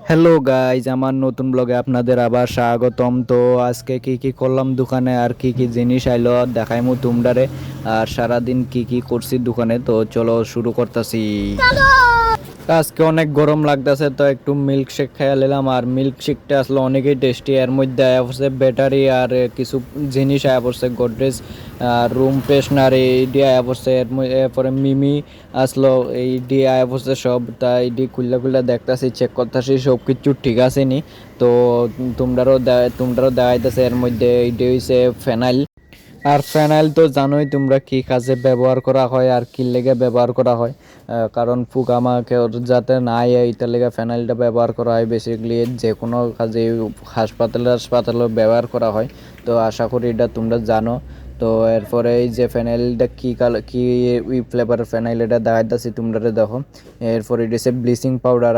Hello guys, আমার নতুন ব্লগে আপনাদের আবার স্বাগতম। তো আজকে কি কি করলাম দোকানে আর কি কি জিনিস আইলো দেখাইমু তোমরারে, আর সারাদিন কি কি করছি দোকানে। তো চলো শুরু করতেছি। আজকে অনেক গরম লাগতেছে, তো একটু মিল্ক শেক খাইয়া নিলাম। আর মিল্ক শেকটা আসলে অনেকই টেস্টি। এর মধ্যে আয়া পড়ছে ব্যাটারি আর কিছু জিনিস আয়া পড়ছে, গোদরেজ আর রুম ফ্রেশনার এইডি আয়া পড়ছে। এরপরে মিমি আসলো, এইডি আয়া পড়ছে সব। তাই এইডি খুললা খুললা দেখতাছি, চেক করতেছি সব কিছু ঠিক আছে নি। তো তোমরাও দেখাইতেছে। এর মধ্যে এইডি হইছে ফেনাইল। আর ফেনাইল তো জানোই তোমরা কি কাজে ব্যবহার করা হয় আর কি লেগে ব্যবহার করা হয়। কারণ পোকামাকড় যাতে না হয় এইটার লেগে ফেনাইলটা ব্যবহার করা হয়। বেসিক্যালি যে কোনো কাজে হাসপাতালে ব্যবহার করা হয়। তো আশা করি এটা তোমরা জানো। তো এরপরে এই যে ফেনাইলটা কী কালার কী ফ্লেভারের ফেনাইল এটা দেখাইতেছি তোমরা দেখো। এরপরে এটা হচ্ছে ব্লিচিং পাউডার।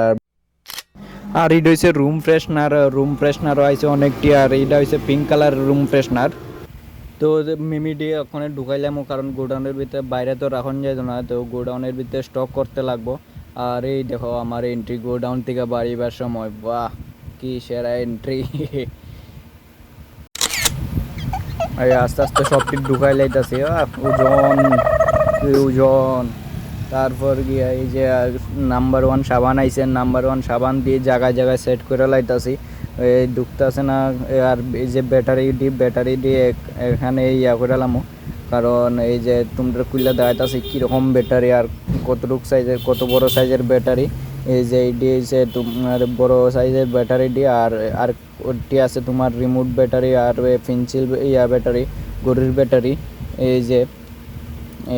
আর এটা হচ্ছে রুম ফ্রেশনারও আছে অনেকটি। আর এটা হচ্ছে পিঙ্ক কালার রুম ফ্রেশনার। তো মিমি দিয়ে ওখানে ঢুকাইলাম, কারণ গোডাউনের ভিতরে বাইরে তো রাখন যেত না, তো গোডাউনের ভিতরে স্টক করতে লাগবো। আর এই দেখো আমার এন্ট্রি গোডাউন থেকে বাড়িবার সময়, বাহ কি সেরা এন্ট্রি! এই আস্তে আস্তে সব কিছু ঢুকাই লাইতেছি। ওজন ওজন। তারপর গিয়ে এই যে নাম্বার 1 সাবান আইছে, নাম্বার 1 সাবান দিয়ে জায়গায় জায়গায় সেট করে লাইতাছি। এই ঢুকতেছে না। আর এই যে ব্যাটারি দিয়ে এখানে ইয়া করে লামো, কারণ এই যে তোমরা খুললে দেখাইতাছি কীরকম ব্যাটারি আর কতটুক সাইজের, কত বড় সাইজের ব্যাটারি। এই যে এইটি হচ্ছে তোমার বড় সাইজের ব্যাটারি দিয়ে। আর ওটি আছে তোমার রিমোট ব্যাটারি আর পেন্সিল ইয়া ব্যাটারি, গরুর ব্যাটারি। এই যে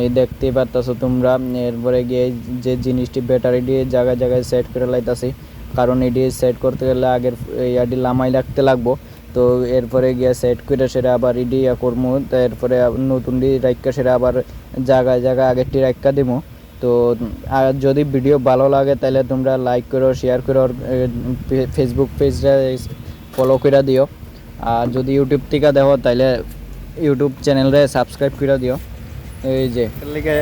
এই দেখতেই পারতাছো তোমরা। এরপরে গিয়ে যে জিনিসটি ব্যাটারি দিয়ে জায়গায় জায়গায় সেট করে লাইতাছি, কারণ এটি সেট করতে গেলে আগের ইয়াটি লামাই রাখতে লাগবো। তো এরপরে গিয়ে সেট করে সেটা আবার ইডি ইয়া করবো। এরপরে নতুন ডি রাইকা সেটা আবার জায়গায় জায়গায় আগেরটি রাইকা দিব। তো আর যদি ভিডিও ভালো লাগে তাহলে তোমরা লাইক করো, শেয়ার করো, ফেসবুক পেজটা ফলো করে দিও। আর যদি ইউটিউব থেকে দেখো তাহলে ইউটিউব চ্যানেলটা সাবস্ক্রাইব করে দিও। এই যে লিখে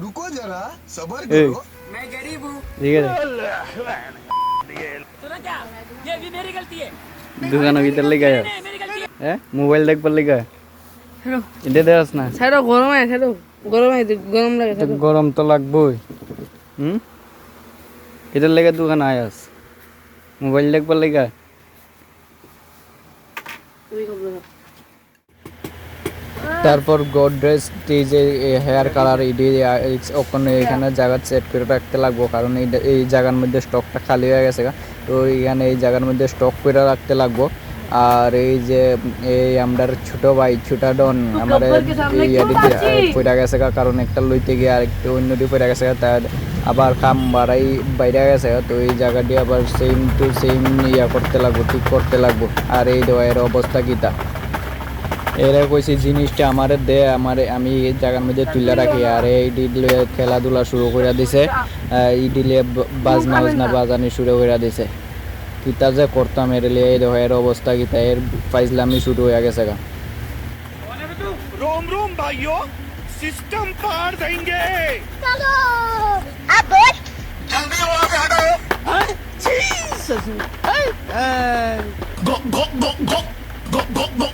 रुको जरा सबर এই करो। मैं गरीब हूँ। ঠিক আছে सुना क्या? ये भी मेरी गलती है। দোকানের ভিতর লিখে नहीं मेरी गलती है। মোবাইল দেখবার লিখে ছাড়ো এটা দেওয়াস না। ছাড়ো গরমে গরম লাগে তো ছাড়ো। গরম তো লাগবই। হুম, এটার লেগে দোকান আয়াস মোবাইল দেখবার লিখে। তারপর গোদরেজ যে হেয়ার কালার এটি ওখানে এখানে জায়গা সেট করে রাখতে লাগবো, কারণ এই জায়গার মধ্যে স্টকটা খালি হয়ে গেছে। তো এখানে এই জায়গার মধ্যে স্টক করে রাখতে লাগবো। আর এই যে এই আমার ছোট ভাই ছোটা ডন আমার পড়ে গেছে, কারণ একটা লইতে গিয়ে আরেকটু অন্যটি পড়ে গেছে, তার আবার কাম বাড়াই বাইরে গেছে। তো এই জায়গাটি আবার সেম টু সেম ইয়া করতে লাগবো, ঠিক করতে লাগবো। আর এই দেওয়ার অবস্থা কীটা এরা কইছি জিনিসটা আমারে দে, আমি এই জায়গার মধ্যে তুলে রাখি। আর এই ডিলে খেলাধুলা শুরু করে দিছে, এই ডিলে বাজনা বাজানি শুরু করে দিছে। কিতা যে করতাম এর লিয়ে, এই দেখো এর অবস্থা কিতা, এর ফাইজলামি শুরু হয়ে গেছে গা। रोम रोम भाइयों सिस्टम पार देंगे। जल्दी वहां से हटो। गो गो गो गो गो गो गो